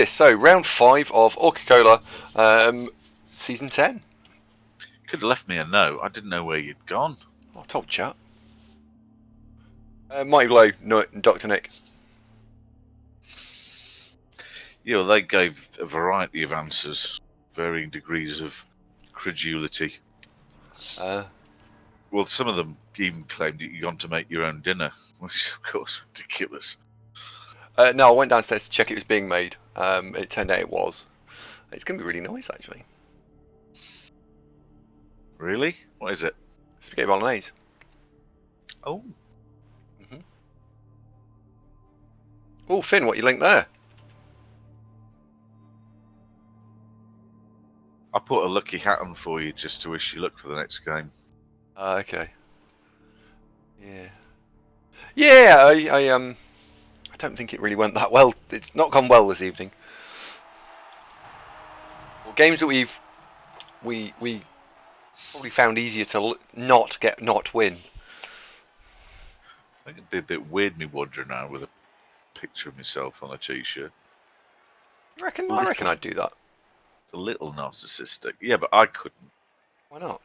this. So, round 5 of Orca-Cola, season 10. Could have left me a note. I didn't know where you'd gone. Oh, I told chat. Mighty Blow, Dr. Nick. Yeah, well, they gave a variety of answers, varying degrees of credulity. Well, some of them even claimed that you'd gone to make your own dinner, which, of course, is ridiculous. No, I went downstairs to check it was being made. It turned out it was. It's going to be really nice, actually. Really? What is it? Spaghetti bolognese. Oh. Mm-hmm. Oh, Finn, what you link there? I put a lucky hat on for you just to wish you luck for the next game. Okay. Yeah. Yeah, I don't think it really went that well. It's not gone well this evening. Well, games that we probably found easier to not win. I think it'd be a bit weird me wandering around with a picture of myself on a t-shirt. I reckon I'd do that. It's a little narcissistic. Yeah, but I couldn't. Why not?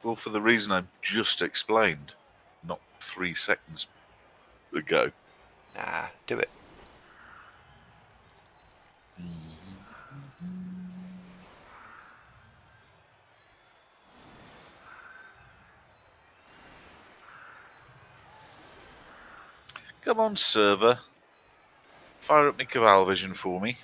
Well, for the reason I just explained, not 3 seconds ago. Nah, do it. Come on, server. Fire up my Cabal Vision for me.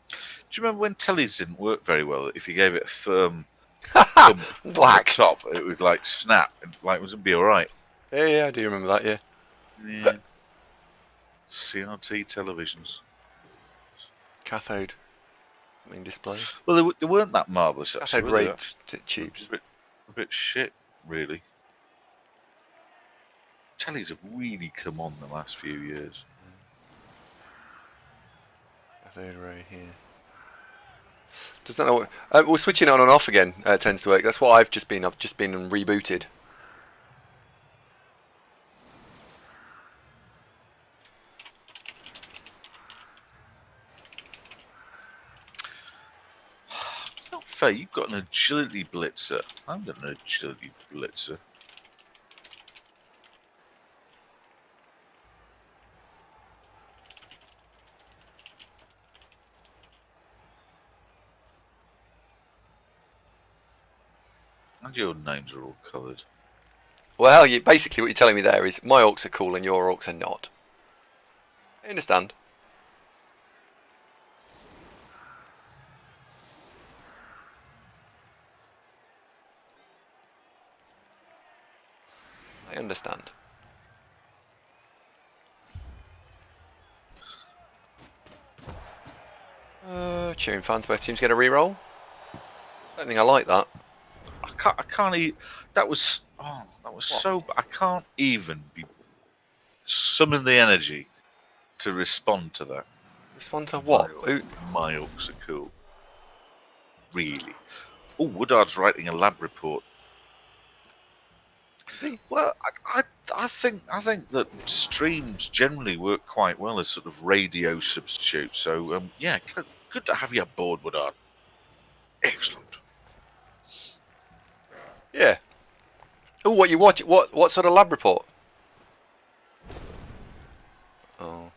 Do you remember when tellies didn't work very well? If you gave it a firm thump on the top, it would like snap and like it wouldn't be alright. Yeah, I do remember that, yeah. Yeah. CRT televisions. Cathode. Something display. Well, they weren't that marvellous, actually. Cathode ray tubes. A bit shit, really. Tellies have really come on the last few years. Cathode ray here. Does that know? Well, switching on and off again tends to work. That's what I've just been. I've just been rebooted. It's not fair. You've got an agility blitzer. I've got an agility blitzer. And your names are all coloured. Well, basically what you're telling me there is my orcs are cool and your orcs are not. I understand. I understand. Cheering fans, both teams get a reroll. I don't think I like that. I can't even. That was so. I can't even summon the energy to respond to that. Respond to what? My orcs are cool. Really. Oh, Woodard's writing a lab report. Is he? Well, I think that streams generally work quite well as sort of radio substitutes. So yeah, good to have you aboard, Woodard. Excellent. Yeah. Oh, what you watch? What sort of lab report? Oh.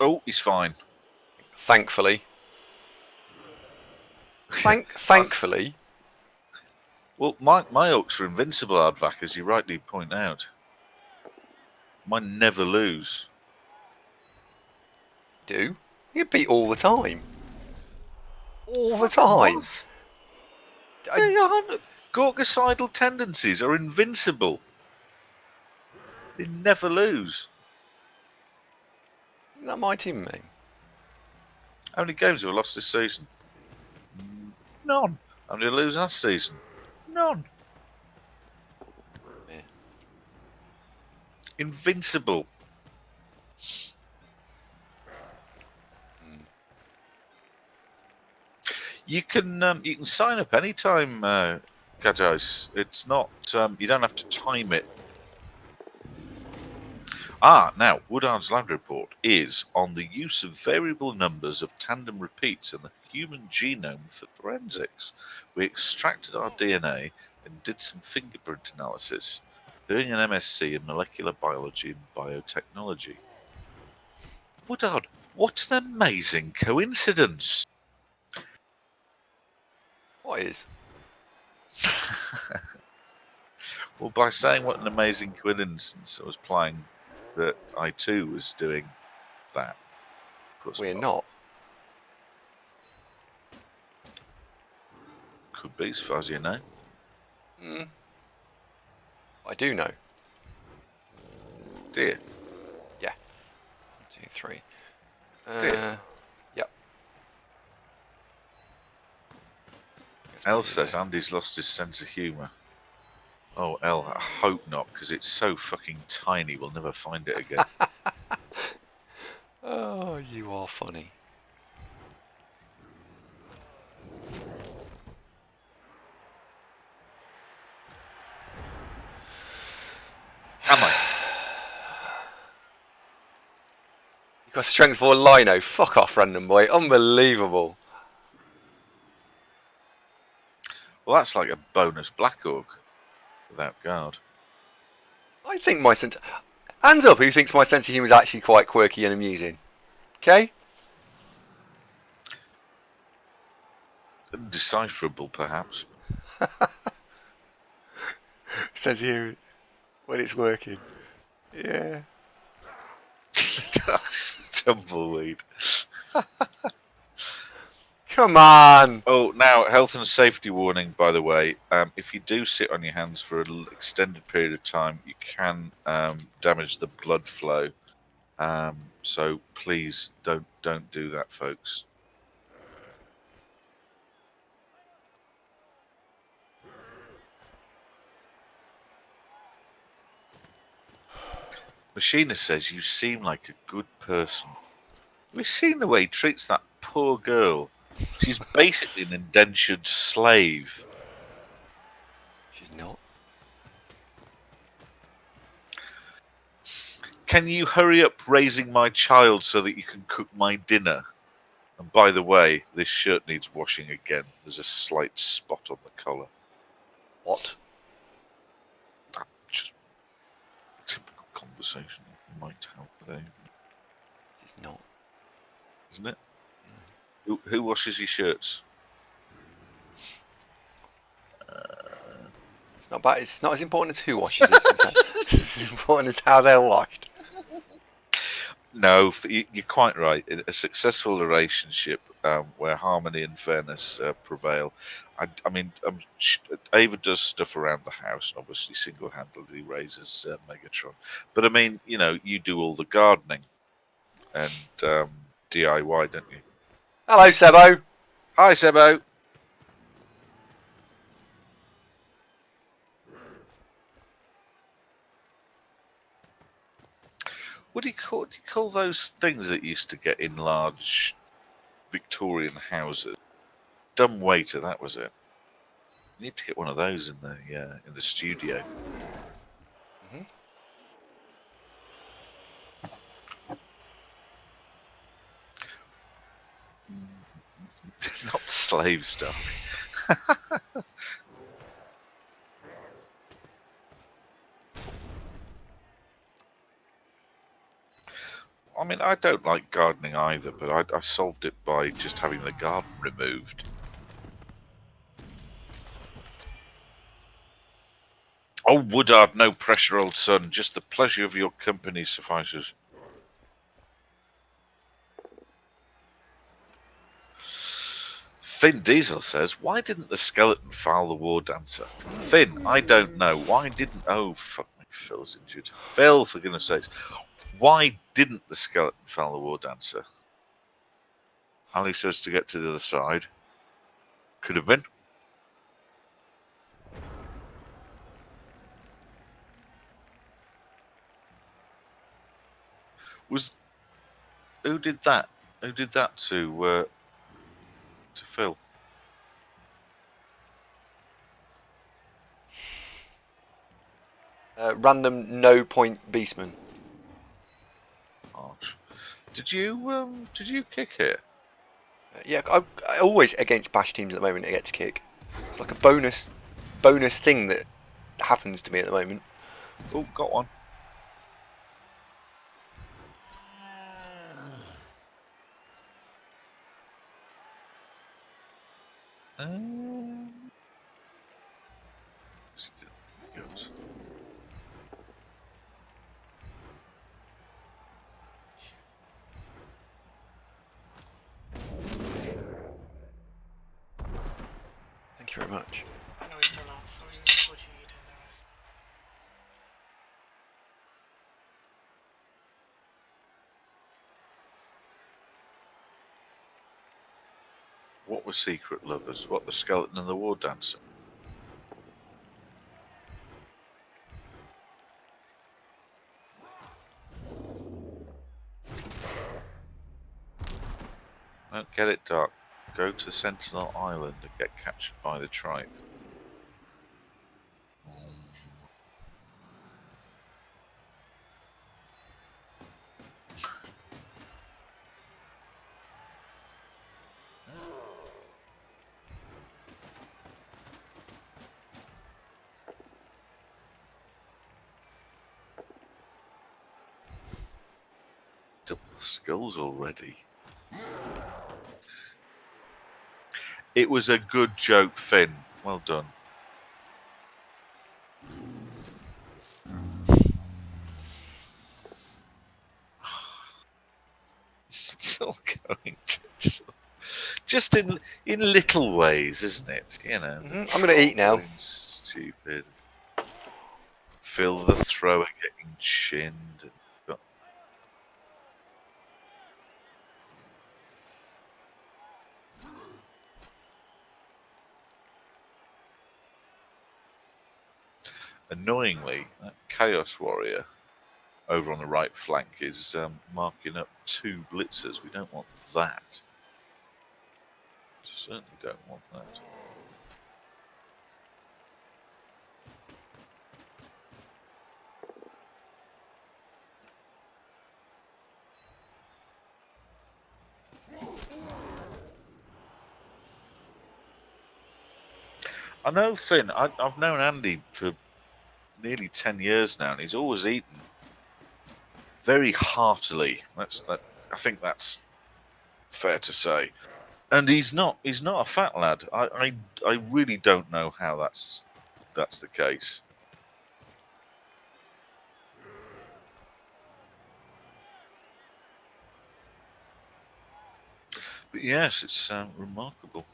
Oh, he's fine. Thankfully. Thankfully. Well, my orcs are invincible, Aardvac, as you rightly point out. Mine never lose. Do you get beat all the time? All the time. Gorgocidal tendencies are invincible. They never lose. Isn't that my team, mate? How many games have I lost this season? None. How many did I lose last season? None. Yeah. Invincible. You can sign up anytime, Gadgeis. It's not you don't have to time it. Now Woodard's lab report is on the use of variable numbers of tandem repeats in the human genome for forensics. We extracted our DNA and did some fingerprint analysis, doing an MSc in molecular biology and biotechnology. Woodard, what an amazing coincidence! What is? Well, by saying what an amazing coincidence, I was implying that I too was doing that. Of course, We're not. Could be, as far as you know. I do know. Dear. Yeah. 1, 2, 3. Dear. Yep. Elle says Andy's lost his sense of humour. Oh, Elle, I hope not, because it's so fucking tiny we'll never find it again. Oh, you are funny. Am I? You got strength for a lino. Fuck off, random boy. Unbelievable. Well, that's like a bonus Black Orc without guard. I think my sense... Hands up who thinks my sense of humour is actually quite quirky and amusing. Okay? Undecipherable, perhaps. Sense of humour when it's working. Yeah. Tumbleweed. Come on! Oh, now, health and safety warning, by the way. If you do sit on your hands for an extended period of time, you can damage the blood flow. So please don't do that, folks. Machinist says you seem like a good person. We've seen the way he treats that poor girl. She's basically an indentured slave. She's not. Can you hurry up raising my child so that you can cook my dinner? And by the way, this shirt needs washing again. There's a slight spot on the collar. What? Just typical conversation might help today, She's not. isn't it? Who washes your shirts? It's not bad. It's not as important as who washes it. It's as important as how they're washed. No, you're quite right. In a successful relationship where harmony and fairness prevail. I mean, Ava does stuff around the house, and obviously single-handedly raises Megatron. But I mean, you do all the gardening and DIY, don't you? Hello, Sebo. Hi, Sebo. What do you call those things that used to get in large Victorian houses? Dumb waiter, that was it. You need to get one of those in the studio. Not slave stuff. I mean, I don't like gardening either, but I solved it by just having the garden removed. Oh, Woodard, no pressure, old son. Just the pleasure of your company suffices. Finn Diesel says, why didn't the skeleton foul the war dancer? Finn, I don't know. Why didn't... Oh, fuck me. Phil's injured. Phil, for goodness sakes. Why didn't the skeleton foul the war dancer? Ali says to get to the other side. Could have been. Who did that? Who did that to Phil? Random no point beastman. Arch. Did you kick here? Yeah, I always against bash teams at the moment. I get to kick. It's like a bonus thing that happens to me at the moment. Oh, got one. Still good. Thank you very much. No, it's not. So you negotiate and What were secret lovers? What, the skeleton and the war dancer? Don't get it, Dark. Go to Sentinel Island and get captured by the tribe. Double skills already. It was a good joke, Finn. Well done. Still going to... Just in little ways, isn't it? You know. I'm going to eat now. Stupid. Phil the thrower getting chinned. Annoyingly, that Chaos Warrior over on the right flank is marking up 2 blitzers. We don't want that. Certainly don't want that. I know, Finn. I've known Andy for nearly 10 years now, and he's always eaten very heartily. I think that's fair to say. And he's not a fat lad. I really don't know how that's the case. But yes, it's remarkable.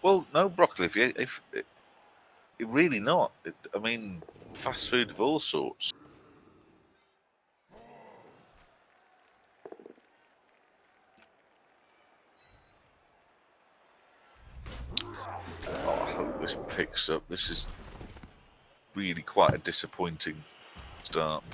Well, no, broccoli. If really not. I mean, fast food of all sorts. Oh, I hope this picks up. This is really quite a disappointing start.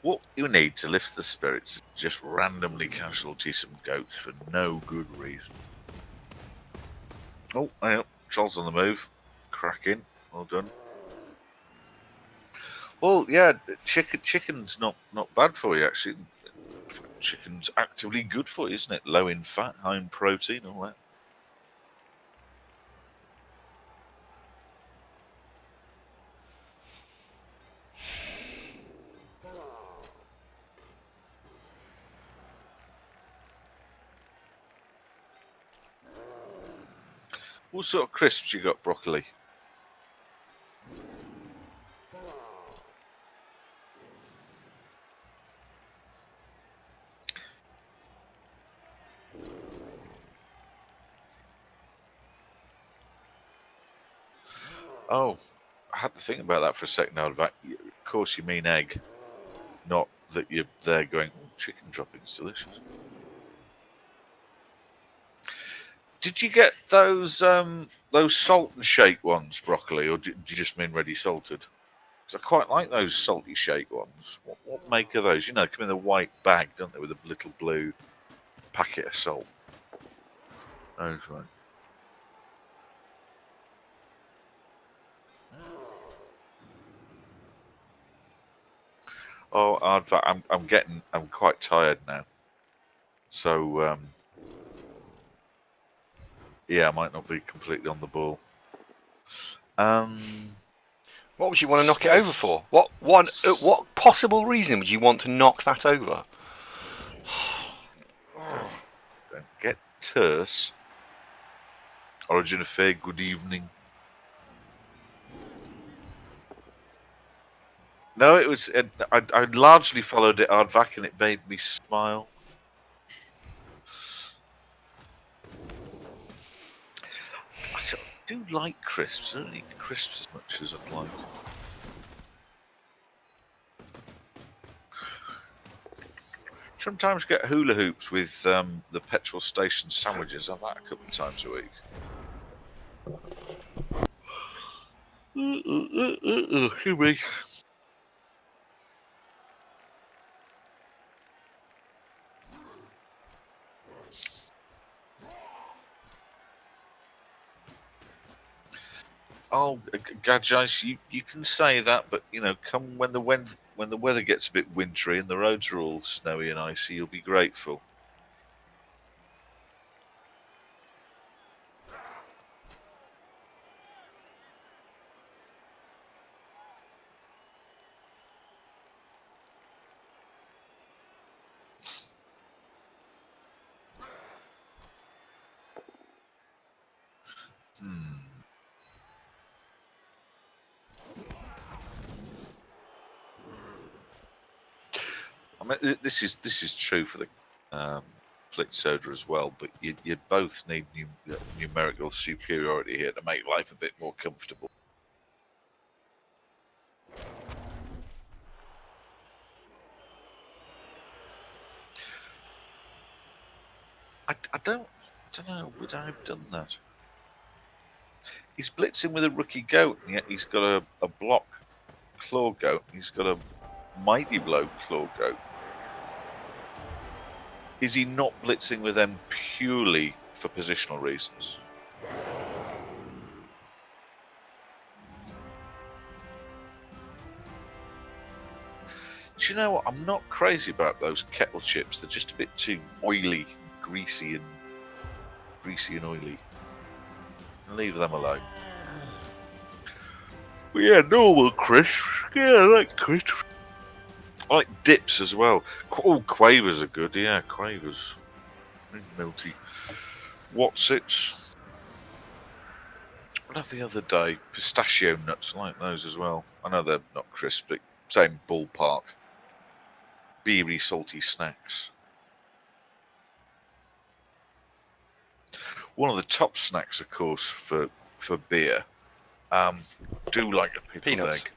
What you need to lift the spirits is just randomly casualty some goats for no good reason. Oh, yeah, Troll's on the move. Cracking. Well done. Well, yeah, chicken's not bad for you, actually. Chicken's actively good for you, isn't it? Low in fat, high in protein, all that. What sort of crisps you got, broccoli? Oh, I had to think about that for a second. Now, of course, you mean egg, not that you're there going, oh, chicken droppings, delicious. Did you get those salt and shake ones, broccoli, or do you just mean ready salted? Because I quite like those salty shake ones. What make are those? You know, they come in a white bag, don't they, with a little blue packet of salt. Those right. Oh, in fact, I'm quite tired now. So, yeah, I might not be completely on the ball. What would you want to knock it over for? What possible reason would you want to knock that over? Don't get terse. Origin Affair, good evening. No, it was. I largely followed it Aardvac, and it made me smile. I do like crisps. I don't eat crisps as much as I'd like. Sometimes get hula hoops with the petrol station sandwiches. I've had that a couple of times a week. Excuse me. Oh, Gadgice, you can say that, but you know, come when the weather gets a bit wintry and the roads are all snowy and icy, you'll be grateful. I mean, this is true for the Flick Soda as well, but you both need numerical superiority here to make life a bit more comfortable. I don't know. Would I have done that? He's blitzing with a rookie goat, and yet he's got a block claw goat. He's got a mighty blow claw goat. Is he not blitzing with them purely for positional reasons? Do you know what? I'm not crazy about those kettle chips. They're just a bit too oily, greasy and oily. Leave them alone. But yeah, normal crisps. Yeah, I like crisps. I like dips as well. Oh, quavers are good. Yeah, quavers. Milty. What's it? What have the other day? Pistachio nuts. I like those as well. I know they're not crisp, but same ballpark. Beery, salty snacks. One of the top snacks, of course, for beer. Do like a pickled Peanuts. egg.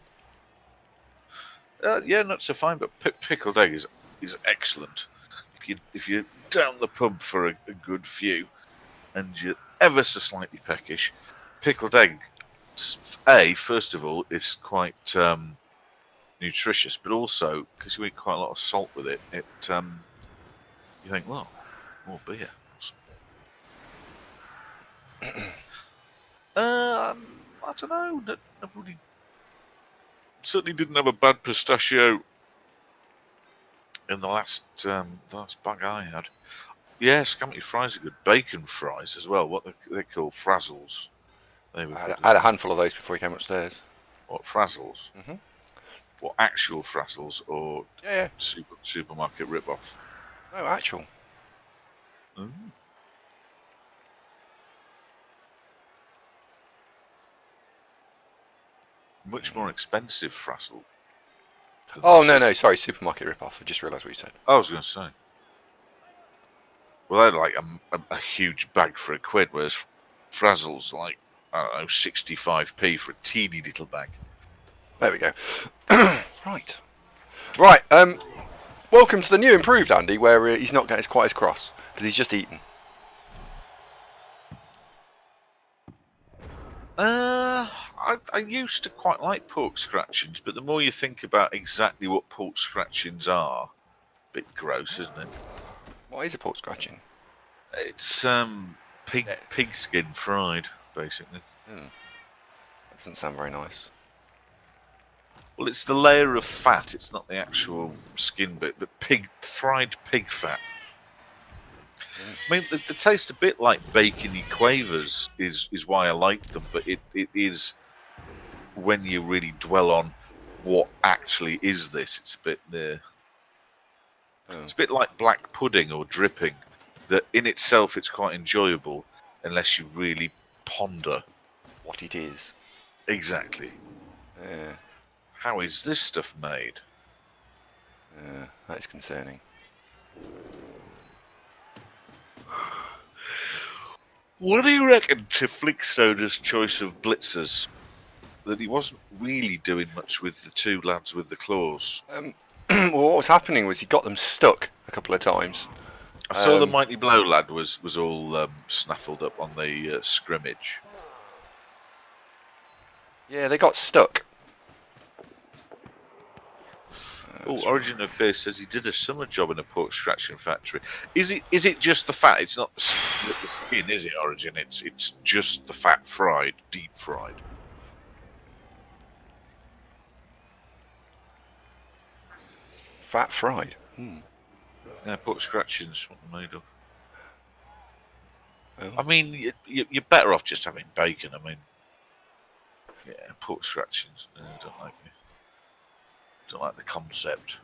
Yeah, nuts are fine, but pickled egg is excellent. If you're down the pub for a good few, and you're ever so slightly peckish, pickled egg, first of all, is quite nutritious, but also because you eat quite a lot of salt with it, you think, well, more beer. I don't know. I've really certainly didn't have a bad pistachio in the last bag I had. Yeah, scampi fries are good. Bacon fries as well. What they call frazzles. They were I had a handful of those before he came upstairs. What, frazzles? Mhm. What, actual frazzles or Yeah. supermarket rip-off? No, actual. Mm. Much more expensive frazzle. Oh, no, sorry, supermarket rip-off. I just realised what you said. I was going to say. Well, they're like a huge bag for £1, whereas frazzles like, I don't know, 65p for a teeny little bag. There we go. Right. Right. Welcome to the new improved Andy, where he's not getting quite as cross because he's just eaten. I used to quite like pork scratchings, but the more you think about exactly what pork scratchings are, a bit gross, isn't it? What is a pork scratching? It's pig skin fried, basically. That doesn't sound very nice. Well, it's the layer of fat. It's not the actual skin bit, but fried pig fat. I mean, they taste a bit like bacony quavers, is why I like them. But it is, when you really dwell on what actually is this, it's a bit It's a bit like black pudding or dripping. That in itself, it's quite enjoyable, unless you really ponder What it is. exactly. Yeah. How is this stuff made? That is concerning. What do you reckon to Flick Soda's choice of blitzers? That he wasn't really doing much with the two lads with the claws. Well, what was happening was he got them stuck a couple of times. I saw the Mighty Blow lad was all snaffled up on the scrimmage. Yeah, they got stuck. Origin of Fear says he did a summer job in a pork scratching factory. Is it just the fat? It's not the skin, is it, Origin? It's just the fat fried, deep fried. Fat fried. Yeah, pork scratching's what they're made of. Oh. I mean, you're better off just having bacon. I mean, yeah, pork scratchings. I don't like it. Don't like the concept.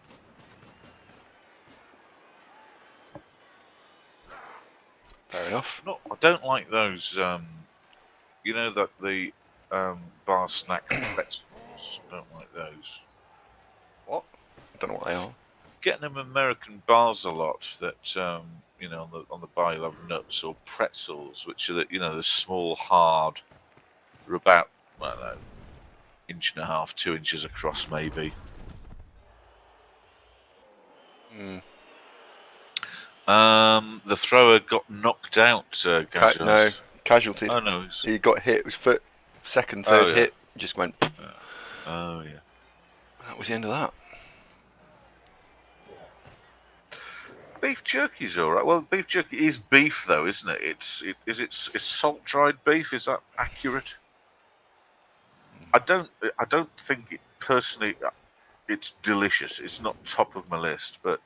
Fair enough. No, I don't like those. You know that the bar snack pretzels. I don't like those. What? I don't know what they are. Getting them American bars a lot. That you know, on the bar you'll have nuts or pretzels, which are the small, hard. They're about, I don't know, 1.5 inches, 2 inches across, maybe. The thrower got knocked out. No, casualty. Oh no. He got hit. It was foot. Second, third yeah. hit. Just went. Oh yeah. That was the end of that. Beef jerky's all right. Well, beef jerky is beef, though, isn't it? It's salt dried beef. Is that accurate? I don't think it personally. It's delicious. It's not top of my list, but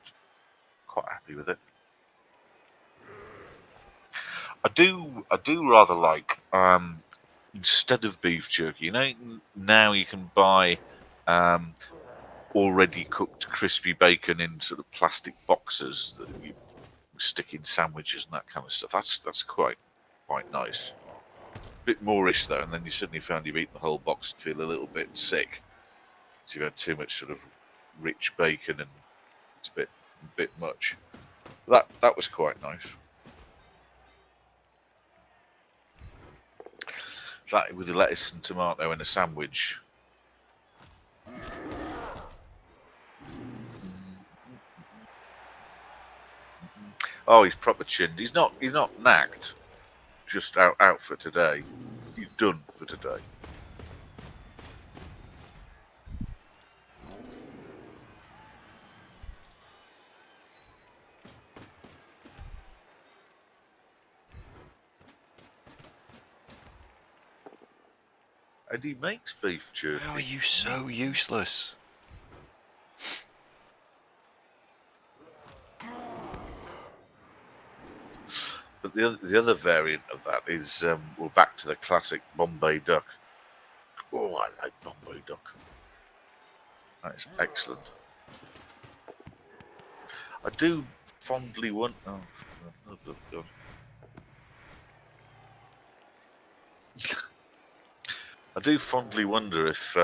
quite happy with it. I do rather like instead of beef jerky. You know, now you can buy already cooked crispy bacon in sort of plastic boxes that you stick in sandwiches and that kind of stuff. That's quite nice. A bit moreish though, and then you suddenly found you've eaten the whole box and feel a little bit sick. So you've had too much sort of rich bacon and it's a bit much. That was quite nice. That with the lettuce and tomato in a sandwich. Oh, he's proper chinned. He's not nagged. Just out for today. He's done for today. And he makes beef jerky. How are you so useless? But the other variant of that is we're back to the classic Bombay duck. Oh, I like Bombay duck. That is excellent. I do fondly want. Oh, God. I do fondly wonder if,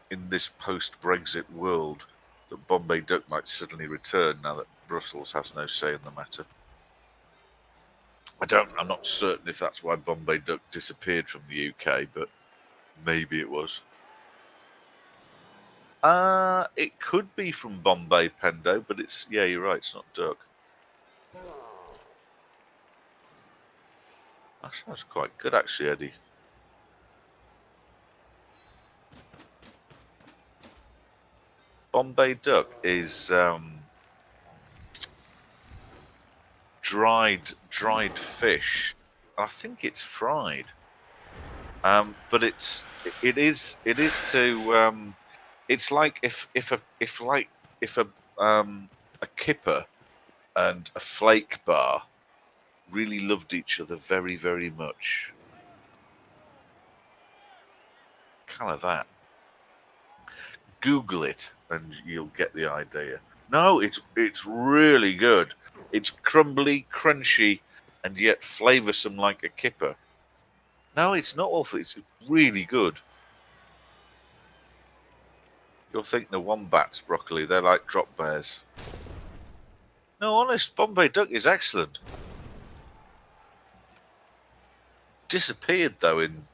in this post-Brexit world, that Bombay duck might suddenly return now that Brussels has no say in the matter. I'm not certain if that's why Bombay duck disappeared from the UK, but Maybe it was. It could be from Bombay Pendo, but it's, yeah, you're right, it's not duck. That sounds quite good, actually, Eddie. Bombay duck is dried fish. I think it's fried. But it is to it's like if a kipper and a flake bar really loved each other very, very much. Kind of that. Google it and you'll get the idea. No, it's really good. It's crumbly, crunchy, and yet flavoursome like a kipper. No, it's not awful. It's really good. You'll think the wombats broccoli, they're like drop bears. No, honest, Bombay duck is excellent. Disappeared though in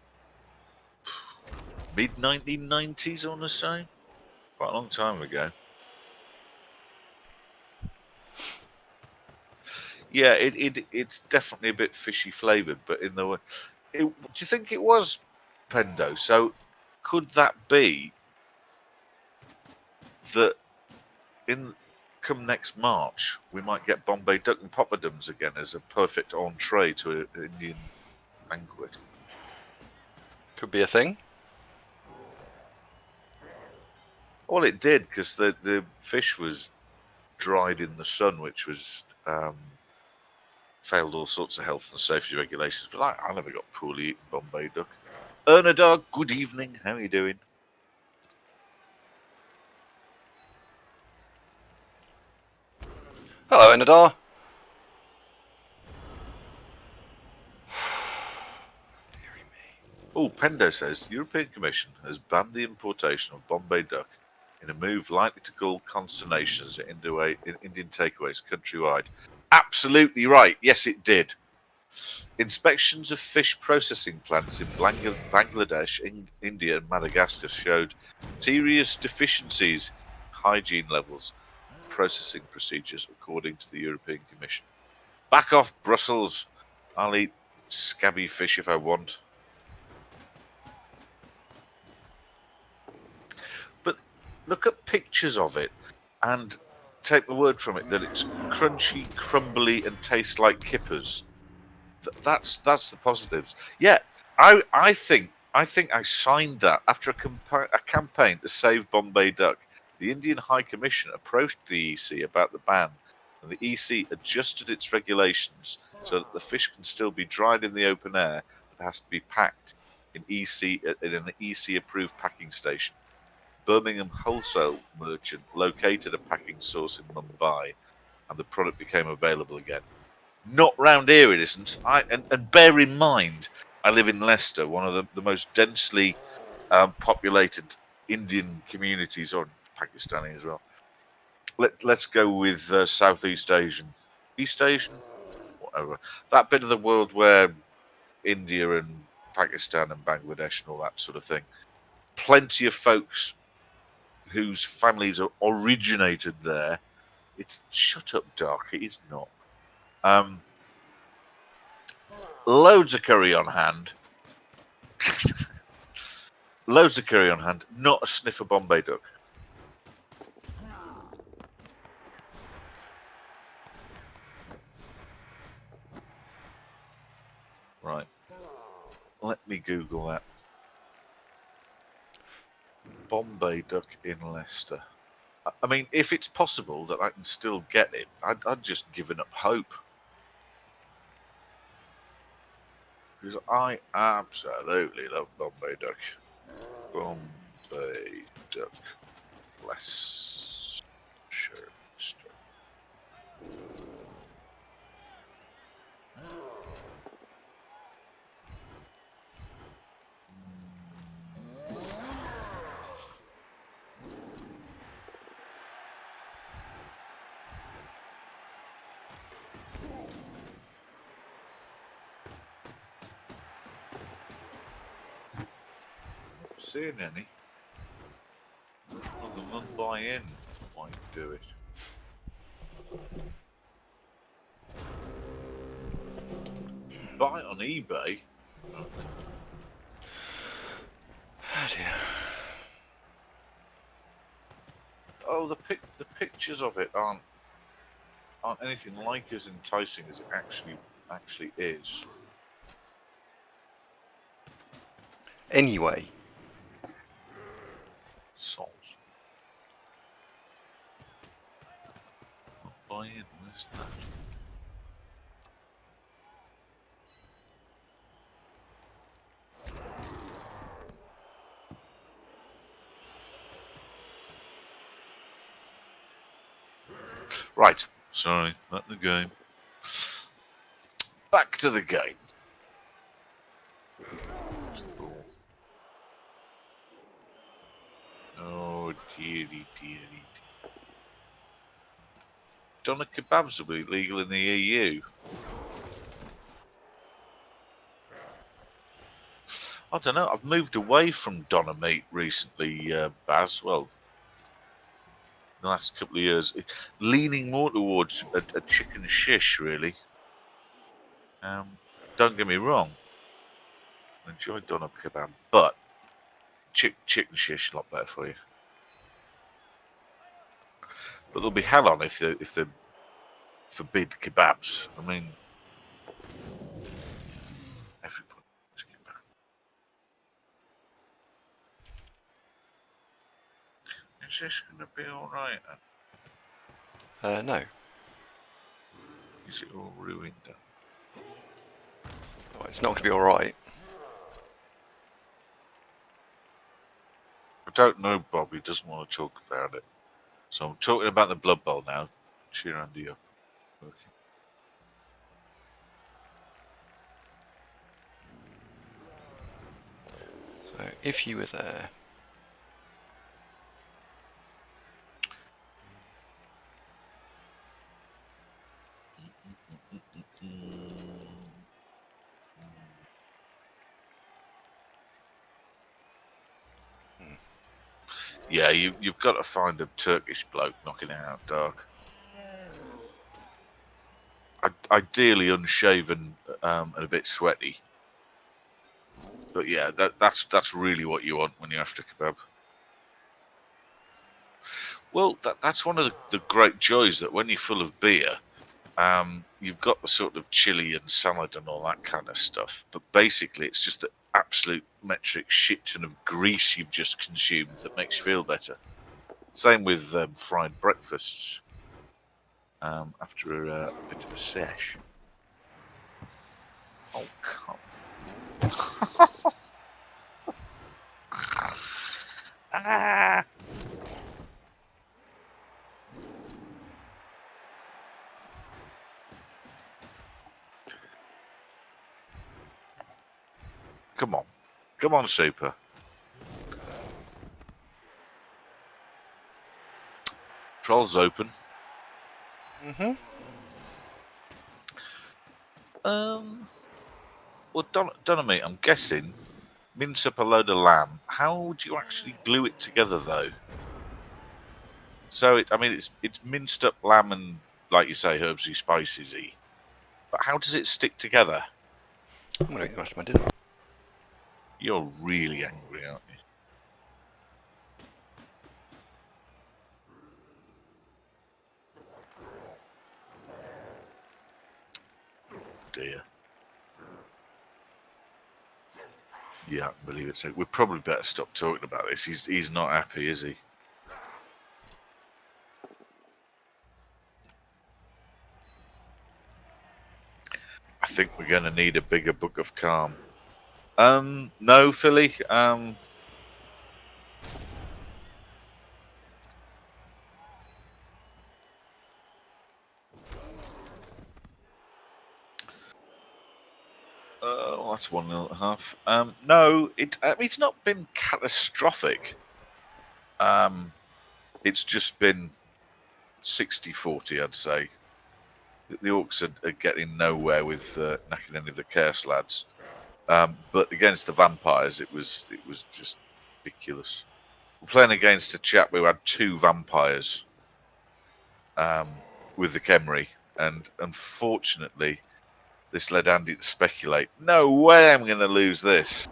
mid 1990s, I want to say. Quite a long time ago. Yeah, it's definitely a bit fishy flavoured, but in the way. Do you think it was Pendo? So could that be that in come next March we might get Bombay duck and poppadoms again as a perfect entree to an Indian banquet? Could be a thing. Well, it did because the fish was dried in the sun, which was failed all sorts of health and safety regulations. But I never got poorly eaten Bombay duck. Ernadar, good evening. How are you doing? Hello, Enadar. Oh, Pendo says the European Commission has banned the importation of Bombay duck in a move likely to cause consternations in Indian takeaways countrywide. Absolutely right. Yes, it did. Inspections of fish processing plants in Bangladesh, India, and Madagascar showed serious deficiencies in hygiene levels and processing procedures, according to the European Commission. Back off, Brussels. I'll eat scabby fish if I want. But look at pictures of it and take the word from it that it's crunchy, crumbly, and tastes like kippers. That's the positives. Yeah, I think I signed that after a campaign to save Bombay duck. The Indian High Commission approached the EC about the ban, and the EC adjusted its regulations so that the fish can still be dried in the open air, but has to be packed in an EC approved packing station. Birmingham wholesale merchant located a packing source in Mumbai, and the product became available again. Not round here, it isn't. And bear in mind, I live in Leicester, one of the most densely populated Indian communities, or Pakistani as well. Let's go with Southeast Asian. East Asian? Whatever. That bit of the world where India and Pakistan and Bangladesh and all that sort of thing. Plenty of folks whose families are originated there. It's shut up, Dark. It is not. Loads of curry on hand. Loads of curry on hand. Not a sniff of Bombay duck. Right. Let me Google that. Bombay duck in Leicester. I mean, if it's possible that I can still get it, I'd just given up hope. Because I absolutely love Bombay duck. Bombay duck. Leicester. seeing any. Well, the Mumbai Inn might do it. Buy it on eBay. Oh dear. Oh, the pictures of it aren't anything like as enticing as it actually is. Anyway. Salt. Buy in. Where's that? Right. Sorry, not the game. Back to the game. Oh, dearie. Doner kebabs will be legal in the EU. I don't know. I've moved away from doner meat recently, Baz. Well, the last couple of years, leaning more towards a chicken shish, really. Don't get me wrong. I enjoy doner kebab, but chicken shish a lot better for you. But there'll be hell on if they forbid kebabs. I mean, everybody wants kebab. Is this going to be all right? No. Is it all ruined? Oh, it's not going to be alright. I don't know, Bob. He doesn't want to talk about it. So I'm talking about the Blood Bowl now. Cheer Andy up. Okay. So, if you were there... Yeah, you've got to find a Turkish bloke knocking it out dark. Ideally unshaven and a bit sweaty. But yeah, that's really what you want when you're after kebab. Well, that's one of the great joys, that when you're full of beer, you've got the sort of chili and salad and all that kind of stuff. But basically, it's just the absolute metric shit ton of grease you've just consumed that makes you feel better. Same with fried breakfasts after a bit of a sesh. Oh, come Ah. Come on, Super. Troll's open. Well, Donna, mate, I'm guessing mince up a load of lamb. How would you actually glue it together, though? So it's minced up lamb and, like you say, herbsy, spicesy. But how does it stick together? I'm going to eat the rest of my dinner. You're really angry, aren't you? Dear. Yeah, I believe it. So we probably better stop talking about this. He's not happy, is he? I think we're going to need a bigger book of calm. No, Philly. That's 1.5. No, it's not been catastrophic. It's just been 60-40, I'd say. The Orcs are getting nowhere with knacking any of the Curse lads. But against the vampires, it was just ridiculous. We're playing against a chap who had 2 vampires with the Khemri, and unfortunately, this led Andy to speculate. No way I'm going to lose this.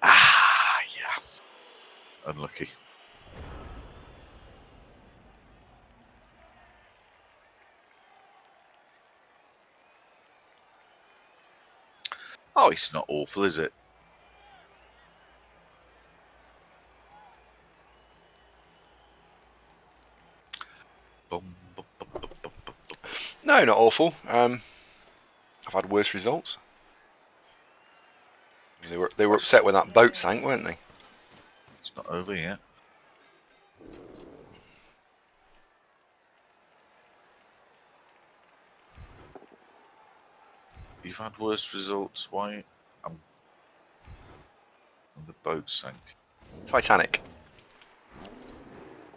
Yeah. Unlucky. Oh, it's not awful, is it? No, not awful. I've had worse results. They were upset when that boat sank, weren't they? It's not over yet. You've had worse results. Why? And the boat sank. Titanic.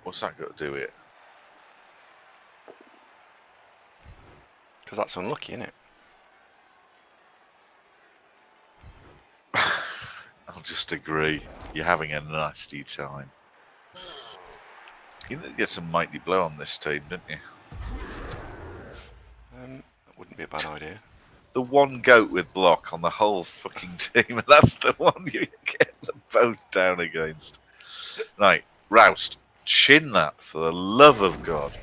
What's that got to do with it? Because that's unlucky, isn't it? I'll just agree. You're having a nasty time. You need to get some mighty blow on this team, didn't you? That wouldn't be a bad idea. The one goat with block on the whole fucking team, and that's the one you get them both down against. Right, Roust, chin that for the love of God.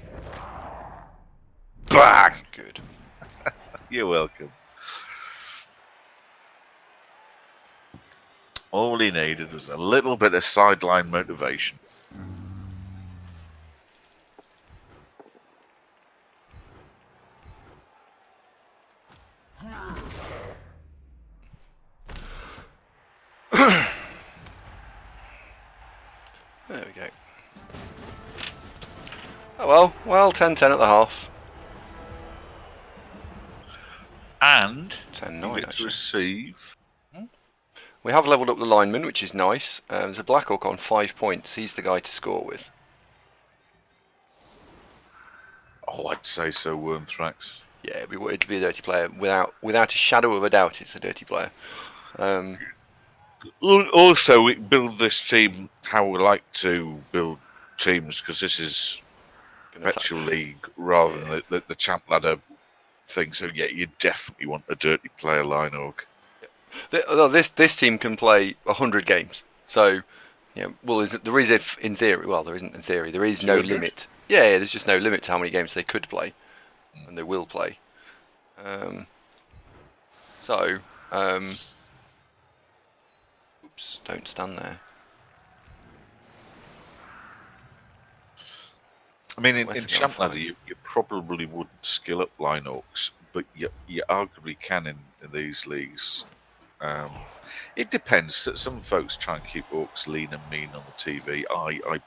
Bang! That's good. You're welcome. All he needed was a little bit of sideline motivation. There we go. Oh well, 10-10 at the half. And 10-9 you get to actually. receive. We have levelled up the lineman, which is nice. There's a Black Orc on 5 points. He's the guy to score with. Oh, I'd say so, Wormthrax. Yeah, it'd be a dirty player. Without a shadow of a doubt, it's a dirty player. Also, we build this team how we like to build teams, because this is Perpetual League rather than the Champ Ladder thing. So, yeah, you definitely want a dirty player line orc. This team can play 100 games. So, yeah, well, there is in theory. Well, there isn't in theory. There is no 200? limit. Yeah, there's just no limit to how many games they could play, and they will play. Oops, don't stand there. I mean, in Where's the Champ gun Ladder, you probably wouldn't skill up line orcs, but you arguably can in these leagues. It depends. Some folks try and keep orcs lean and mean on the TV. I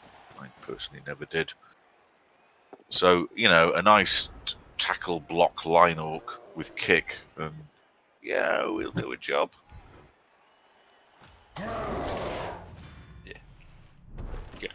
personally never did. So, you know, a nice tackle block line orc with kick, and yeah, we'll do a job. Yeah. Yeah.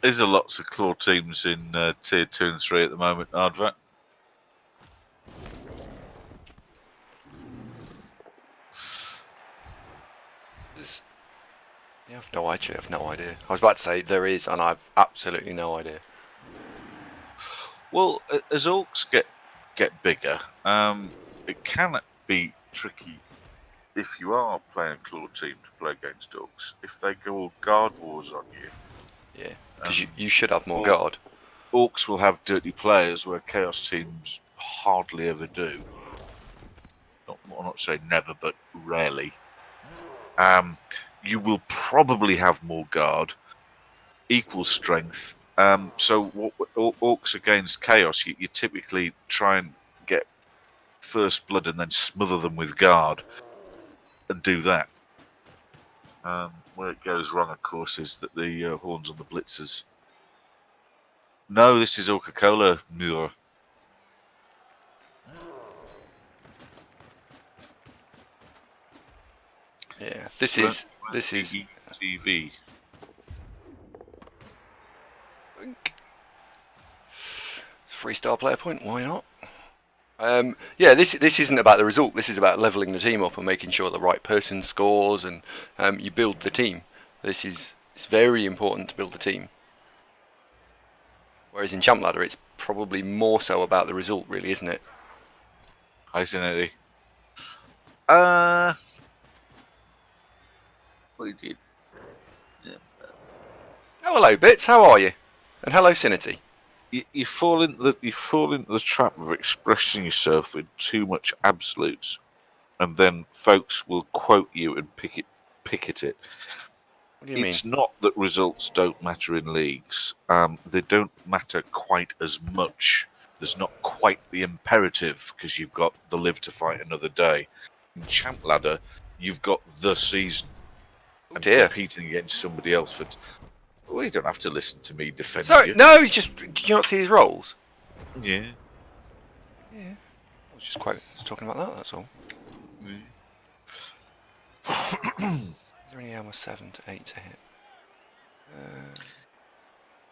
There's lots of claw teams in tier 2 and 3 at the moment, Aardvat. You have no idea. I have no idea. I was about to say there is, and I've absolutely no idea. Well, as orcs get bigger, it can be tricky if you are playing a claw team to play against orcs. If they go all guard wars on you, Yeah, because you should have more guard. Orcs will have dirty players where chaos teams hardly ever do. I'm not saying never, but rarely. You will probably have more guard, equal strength. So orcs against chaos, you typically try and get first blood and then smother them with guard and do that. Where it goes wrong, of course, is that the horns on the blitzers. No, this is Coca-Cola. Muir. Yeah, this is TV. it's a 3-star player point. Why not? Yeah, this isn't about the result. This is about leveling the team up and making sure the right person scores, and you build the team. It's very important to build the team. Whereas in Champ Ladder, it's probably more so about the result, really, isn't it? Hi, Cinetti. What did you? Oh, hello, Bits. How are you? And hello, Cinity. You fall into the trap of expressing yourself with too much absolutes, and then folks will quote you and picket it. What do you mean? It's not that results don't matter in leagues. They don't matter quite as much. There's not quite the imperative because you've got the live to fight another day. In Champ Ladder, you've got the season and competing against somebody else for. Well, you don't have to listen to me defend you. No, did you not see his rolls? Yeah. Yeah. I was just talking about that, that's all. Is there any armor 7 to 8 to hit?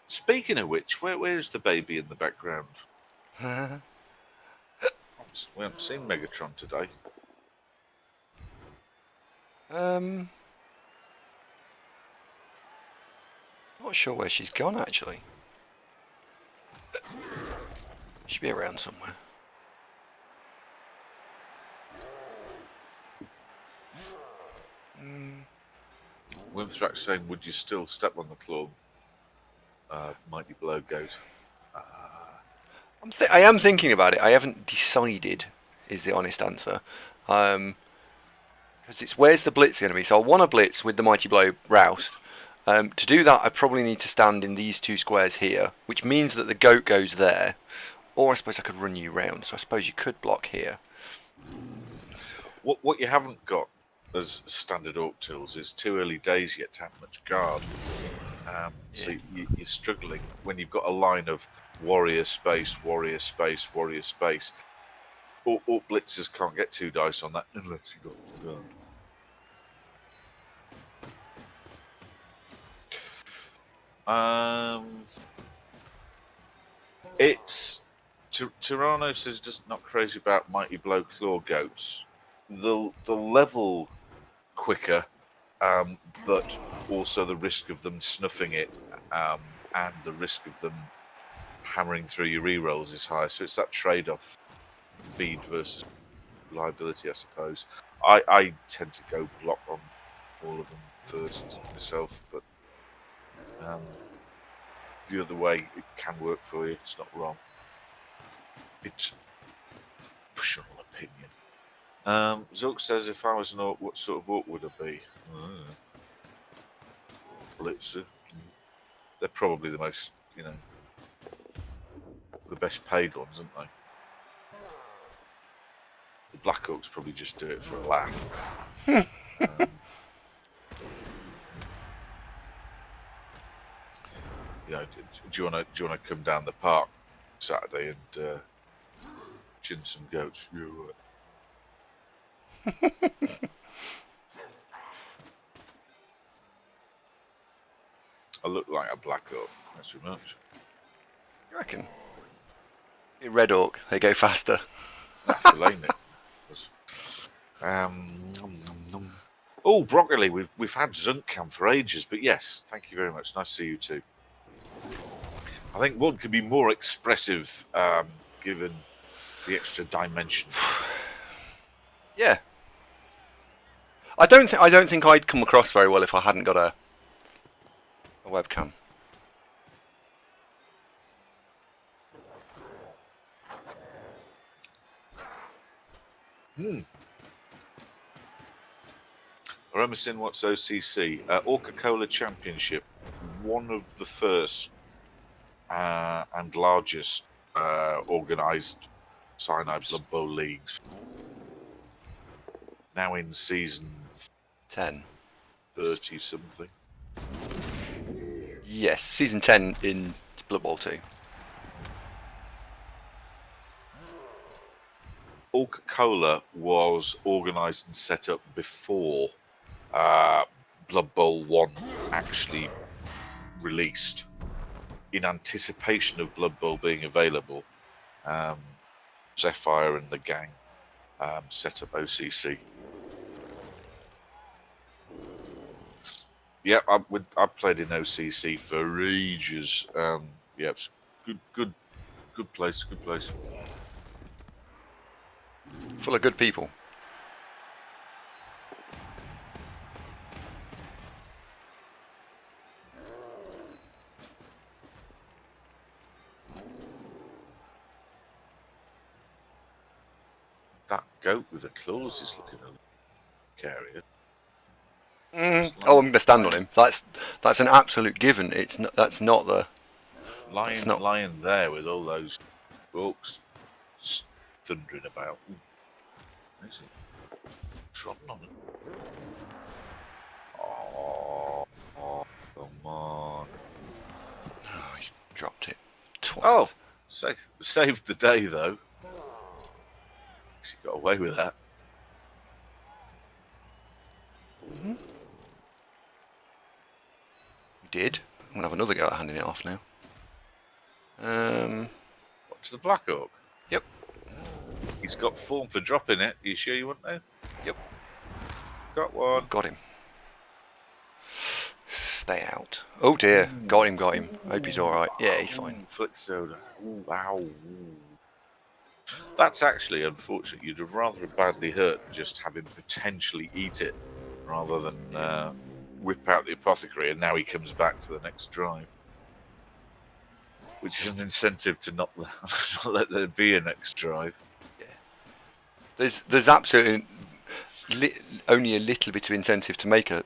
Speaking of which, where's the baby in the background? We haven't seen Megatron today. Not sure where she's gone, actually. She'll be around somewhere. Wimthrak saying, would you still step on the club? Mighty Blow Goat. I am thinking about it. I haven't decided, is the honest answer. Because it's where's the blitz going to be? So I want to blitz with the Mighty Blow Roust. To do that, I probably need to stand in these two squares here, which means that the goat goes there. Or I suppose I could run you round. So I suppose you could block here. What you haven't got as standard Orc tools is too early days yet to have much guard. So you're struggling when you've got a line of warrior space, warrior space, warrior space. Orc blitzers can't get 2 dice on that unless you've got guard. It's Tirano says just not crazy about Mighty Blow Claw Goats. The level quicker, but also the risk of them snuffing it, and the risk of them hammering through your rerolls is high. So it's that trade-off, speed versus reliability, I suppose. I tend to go block on all of them first myself, but the other way it can work for you. It's not wrong. It's personal opinion. Zook says, if I was an orc, what sort of orc would I be? Blitzer. They're probably the most, the best paid ones, aren't they? The Black Orcs probably just do it for a laugh. Do you want to come down the park Saturday and chin some goats? Yeah, right. I look like a Black Orc. That's too much. You reckon? You're Red Orc, they go faster. That's the lane it. Oh, Broccoli, we've had Zunkcam for ages, but yes, thank you very much. Nice to see you too. I think one could be more expressive, given the extra dimension. Yeah. I don't think I'd come across very well if I hadn't got a webcam. Remissin, what's OCC? Coca-Cola Championship, one of the first and largest organised Cyanide Blood Bowl leagues. Now in season 10. 30 something. Yes, season 10 in Blood Bowl 2. Coca-Cola was organised and set up before Blood Bowl 1 actually released in anticipation of Blood Bowl being available. Zephyr and the gang set up OCC. Yeah, I played in OCC for ages. Yeah, it's good place, good place. Full of good people. That goat with the claws is looking a little scary. Oh, I'm going to stand on him. That's an absolute given. That's not the Lying there with all those orcs thundering about. Is he trotting on it? Oh, come on. Oh, he's dropped it twice. Oh, saved the day though. She got away with that. We did. I'm going to have another go at handing it off now. What, to the Black Orc? Yep. He's got form for dropping it. Are you sure you want to? Yep. Got one. Got him. Stay out. Oh dear. Got him. Hope he's alright. Yeah, he's fine. Flick soda. Ooh, wow. That's actually unfortunate. You'd have rather badly hurt than just have him potentially eat it rather than whip out the apothecary and now he comes back for the next drive. Which is an incentive to not let there be a next drive. Yeah. There's absolutely only a little bit of incentive to make a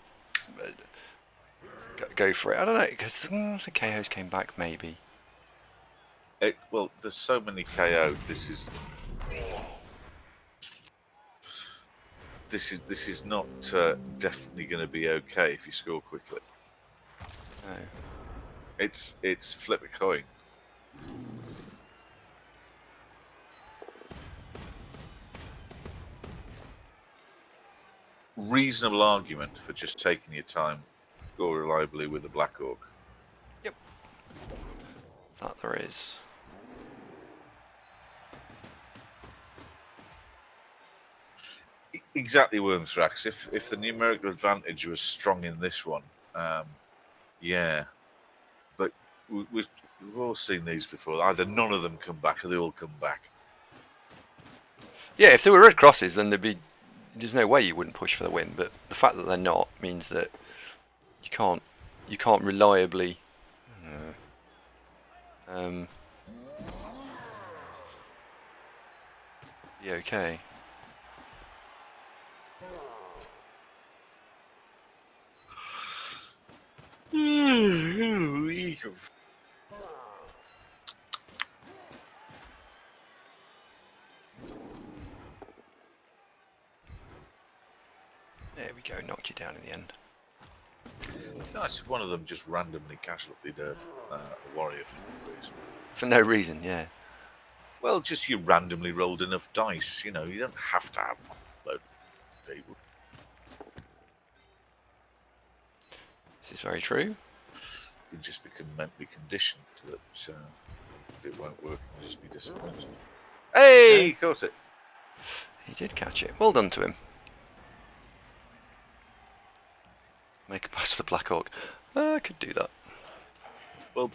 go for it. I don't know, because the KOs came back maybe. Well, there's so many KO. This is not definitely going to be okay if you score quickly. No. It's flip a coin. Reasonable argument for just taking your time, score reliably with the Black Orc. Yep. That there is. Exactly, Wormthrax. If the numerical advantage was strong in this one, yeah. But we've all seen these before. Either none of them come back or they all come back. Yeah, if there were red crosses, then there's no way you wouldn't push for the win. But the fact that they're not means that you can't reliably. Be okay. There we go, knocked you down in the end. Nice. One of them just randomly casually did a warrior for no reason. For no reason, yeah. Well, just you randomly rolled enough dice. You know, you don't have to have a load of people. This is very true. You just become mentally conditioned that it won't work and just be disappointed. Hey, Yeah. caught it. He did catch it. Well done to him. Make a pass for the Black Orc. I could do that. Well,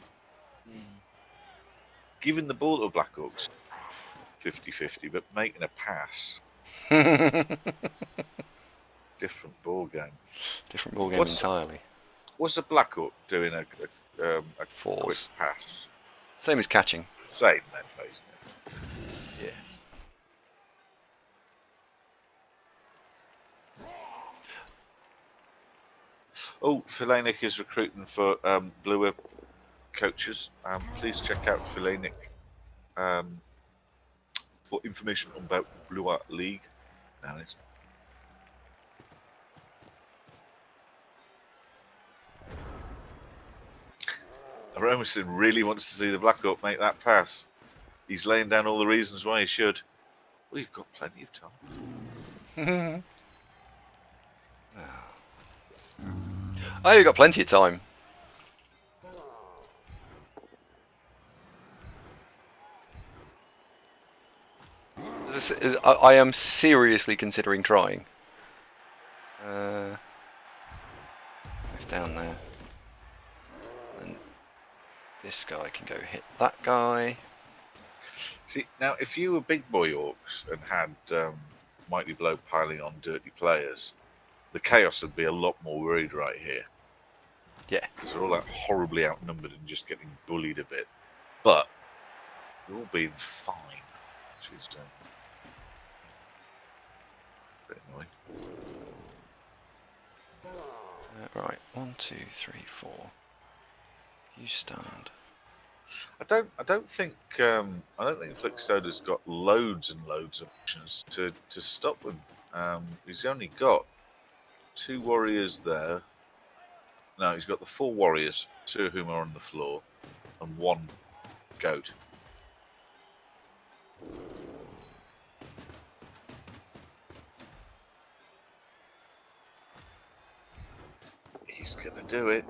giving the ball to Black Orcs 50-50, but making a pass. Different ball game. Different ball game entirely. What's a Black Orc doing a quick Force. pass? Same as catching. Same then, basically. Yeah. Oh, Philanic is recruiting for Bluer coaches. Please check out Philanic for information about Bluer League. Now it's Romerson really wants to see the Black Orc make that pass. He's laying down all the reasons why he should. We've got plenty of time. Oh, you've got plenty of time. I am seriously considering trying. Move down there. And this guy can go hit that guy. See, now, if you were big boy orcs and had Mighty Blow piling on dirty players, the Chaos would be a lot more worried right here. Yeah. Because they're all like horribly outnumbered and just getting bullied a bit. But they're all being fine, which is a bit annoying. Right, 1, 2, 3, 4. You stand. I don't think Flicksoda's got loads and loads of options to stop them. He's only got 2 warriors there. No, he's got the 4 warriors, 2 of whom are on the floor, and 1 goat. He's gonna do it.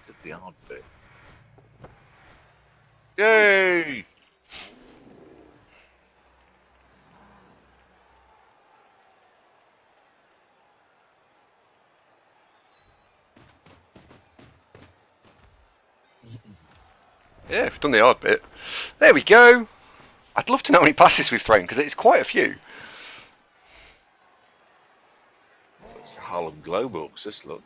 Did the hard bit. Yay! Yeah, we've done the hard bit. There we go. I'd love to know how many passes we've thrown, because it's quite a few. It's the Harlem Globeorgs, this look.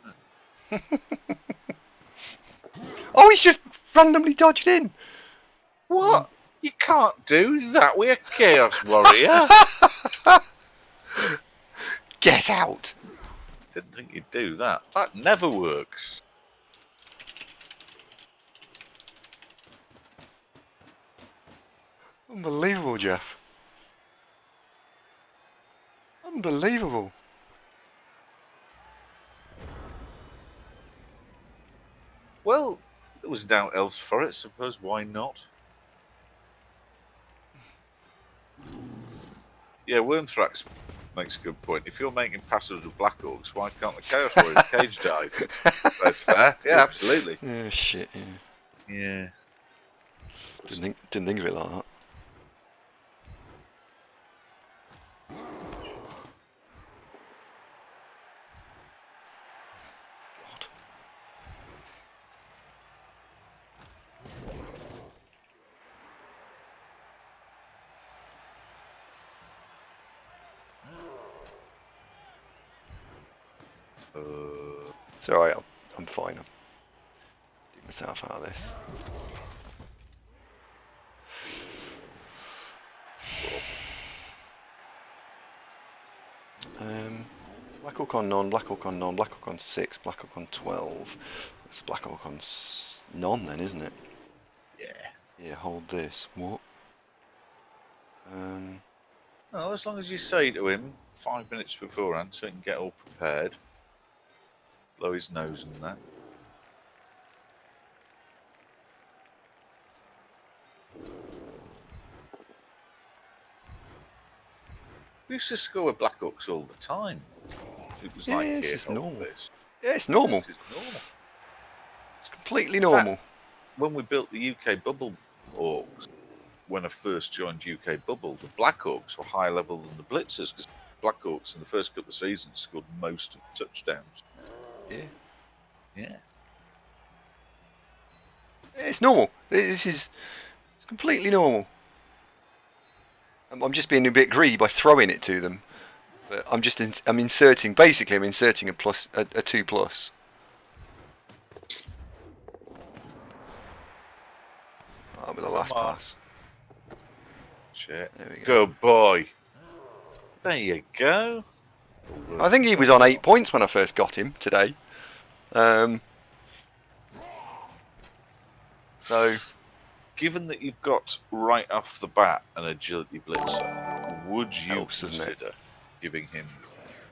Oh, he's just randomly dodged in. What? You can't do that. We're a Chaos Warrior. Get out. Didn't think you'd do that. That never works. Unbelievable, Jeff. Unbelievable. Well, there was doubt else for it. Suppose why not? Yeah, Wormthrax makes a good point. If you're making passes with Black Orcs, why can't the Chaos Warriors cage dive? That's fair. Yeah, absolutely. Yeah, shit, yeah. Yeah. Didn't think of it like that. God. It's alright, I'm fine. I'll dig myself out of this. Black Orc on none, Black Orc on none, Black Orc on 6, Black Orc on 12. That's Black Orc on none then, isn't it? Yeah. Yeah, hold this. What? Well, as long as you say to him 5 minutes beforehand so he can get all prepared. Blow his nose and that. We used to score with Black Orcs all the time. It was like it's here, just not normal. this. Yeah, it's normal. This is normal. It's completely In normal. fact, when we built the UK Bubble Orcs, when I first joined UK Bubble, the Black Orcs were higher level than the Blitzers because Black Orcs in the first couple of seasons scored most of the touchdowns. Yeah. Yeah. It's normal. It's completely normal. I'm just being a bit greedy by throwing it to them. But I'm inserting a plus, a 2 plus. Oh, with the last Come on. pass. Shit. There we go. Good boy. There you go. I think he was on 8 points when I first got him today. So, given that you've got right off the bat an agility blitzer, would you Helps, doesn't it? consider giving him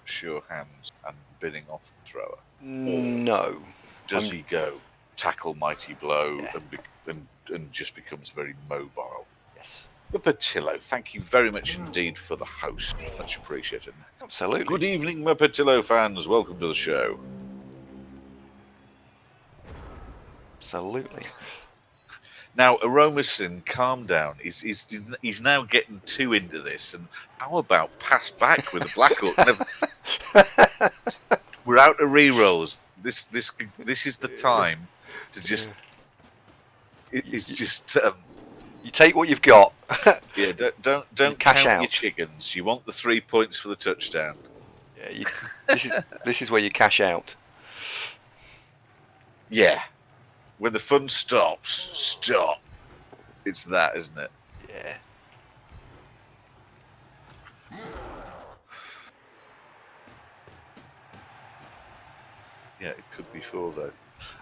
sure hands and bidding off the thrower? no. Does he go tackle mighty blow Yeah. and just becomes very mobile? Yes. Muppatillo, thank you very much indeed for the host. Much appreciated. Absolutely. Good evening, Muppatillo fans. Welcome to the show. Absolutely. Now, Aromasin, calm down. He's now getting too into this. And how about pass back with the Black Hawk? We're out of rerolls. This is the time to just. It's just. You take what you've got. Yeah, don't cash count out. your chickens. You want the 3 points for the touchdown. Yeah, this is where you cash out. Yeah. When the fun stops, stop. It's that, isn't it? Yeah. Yeah, it could be 4 though.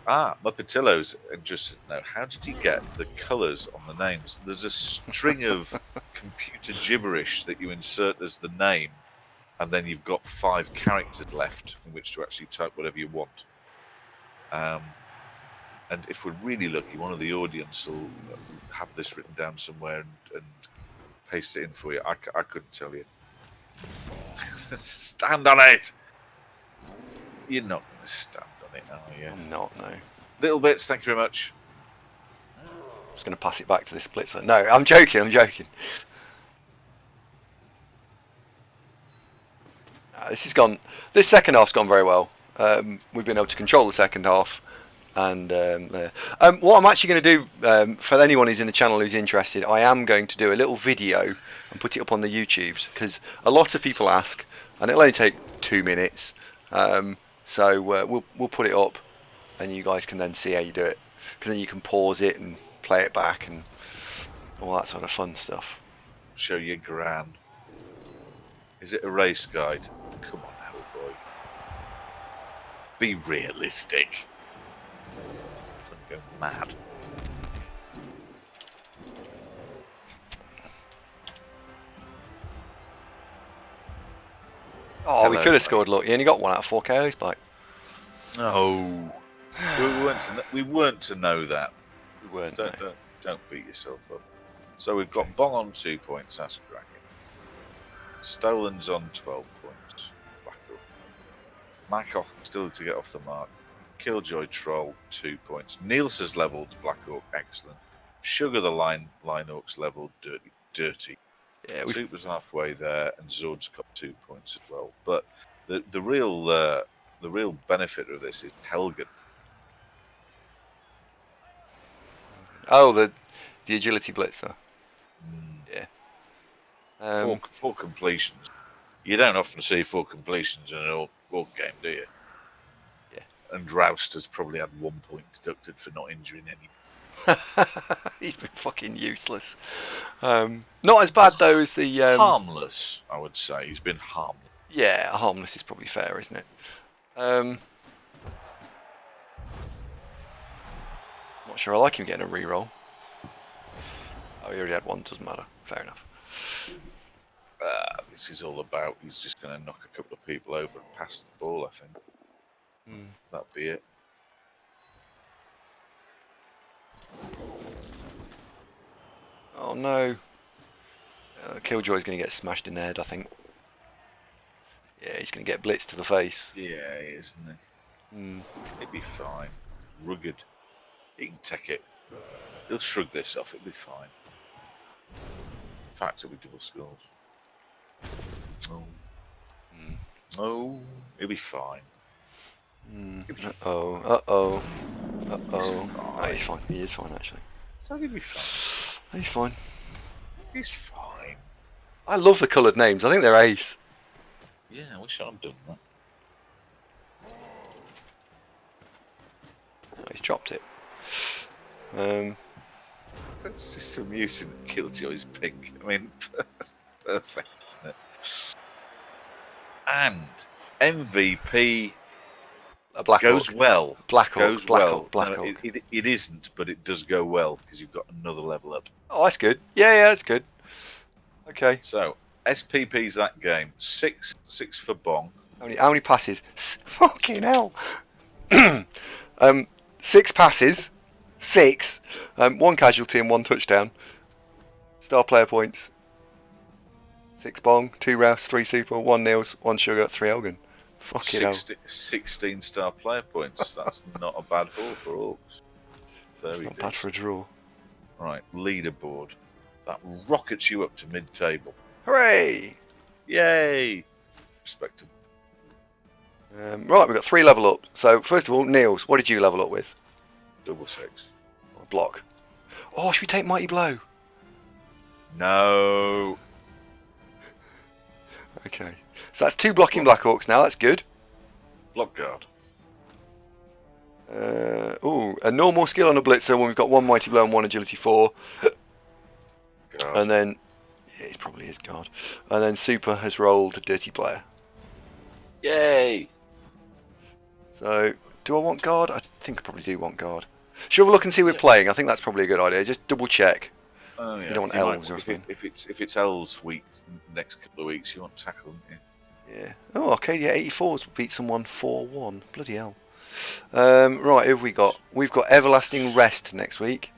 Muppatillos, and just now, how did you get the colours on the names? There's a string of computer gibberish that you insert as the name, and then you've got 5 characters left in which to actually type whatever you want. And if we're really lucky, one of the audience will have this written down somewhere and paste it in for you. I couldn't tell you. Stand on it! You're not going to stand on it, are you? I'm not, no. Little bits, thank you very much. I'm just going to pass it back to this blitzer. No, I'm joking. This second half's gone very well. We've been able to control the second half. And what I'm actually going to do, for anyone who's in the channel who's interested, I am going to do a little video and put it up on the YouTubes, because a lot of people ask, and it'll only take 2 minutes. So we'll put it up, and you guys can then see how you do it, because then you can pause it and play it back and all that sort of fun stuff. Show you Gran. Is it a race guide? Come on now, boy. Be realistic. Don't go mad. Oh, we Hello, could have scored. Look, he only got 1 out of 4 KOs back. No. We weren't to know that. We weren't. No. Don't beat yourself up. So we've got Bong on 2 points, that's cracking. Stolen's on 12 points. Black Hawk still to get off the mark. Killjoy Troll 2 points. Niels levelled Black Hawk, excellent. Sugar the Line Hawk's levelled dirty. Yeah, Soup was halfway there, and Zord's got 2 points as well. But the real benefit of this is Helgen. Oh, the agility blitzer. Yeah. 4 completions. You don't often see 4 completions in an orc game, do you? Yeah. And Roust has probably had 1 point deducted for not injuring any. He's been fucking useless. Not as bad though as the harmless, I would say. He's been harmless. Yeah, harmless is probably fair, isn't it? Not sure I like him getting a reroll. Oh, he already had 1, doesn't matter. Fair enough. This is all about, he's just going to knock a couple of people over and pass the ball, I think. That'll be it. Oh no. Killjoy's going to get smashed in the head, I think. Yeah, he's going to get blitzed to the face. Yeah, he is, isn't he? He'll be fine. Rugged. He can take it. He'll shrug this off, it'll be fine. In fact, it'll be double skulls. Oh, he'll be fine. Uh-oh. No, he's fine. He is fine, actually. So he'll be fine. He's fine. He's fine. I love the coloured names. I think they're ace. Yeah, I wish I'd done that. Oh, he's dropped it. It's just amusing that Killjoy's pink. I mean, perfect, isn't it? And MVP goes well. Black Hawk. Goes Black well. Hawk. Black No, Hawk. it isn't, but it does go well because you've got another level up. Oh, that's good. Yeah, that's good. Okay. So SPP's that game. 6 for Bong. How many passes? Fucking hell. 6 passes. 6. 1 casualty and 1 touchdown. Star player points. 6 bong, 2 Rouse, 3 super, 1 Nils, 1 sugar, 3 Elgin. Fuck it hell. 16 star player points. That's not a bad haul for Orcs. It's not bad for a draw. Right, leaderboard. That rockets you up to mid-table. Hooray! Yay! Respectable. Right, we've got 3 level up. So, first of all, Niels, what did you level up with? Double 6. Block. Oh, should we take Mighty Blow? No. Okay. So that's 2 blocking Black Orcs now, that's good. Block guard. A normal skill on a Blitzer when we've got 1 Mighty Blow and 1 Agility 4. Guard. And then, yeah, it probably is guard. And then Super has rolled a Dirty Player. Yay! So, do I want guard? I think I probably do want guard. Should we have a look and see we're playing? I think that's probably a good idea. Just double check. Oh, yeah. You don't want You elves might- or something. if it's elves week, next couple of weeks, you want to tackle them. Yeah. Yeah. Oh, Arcadia 84s will beat someone 4-1. Bloody hell. Right, who have we got? We've got Everlasting Rest next week.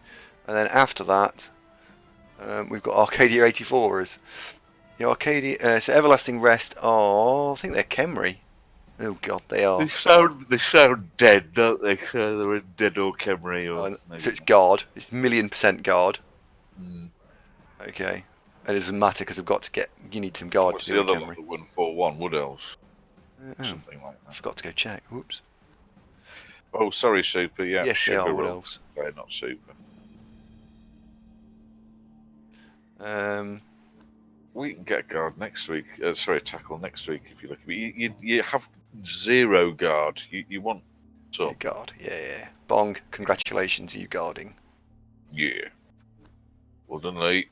And then after that, we've got Arcadia 84s. The Arcadia, so Everlasting Rest are, I think they're Khemri. Oh god, they are. They sound dead, don't they? They're dead or Khemri or. So it's guard. It's 1,000,000% guard. Mm. Okay. And it doesn't matter because I've got to get. You need some guard What's to the do other Khemri. lot that won 4-1? Wood elves. Oh, Something like I that. forgot to go check. Whoops. Oh, sorry, Super. Yeah, Yes, they sugar are Wood roll. Elves. They're not Super. We can get guard next week. Tackle next week if you look. You have 0 guard. You want Yeah, some. guard. Yeah. Bong, congratulations, you guarding. Yeah. Well done, Lee.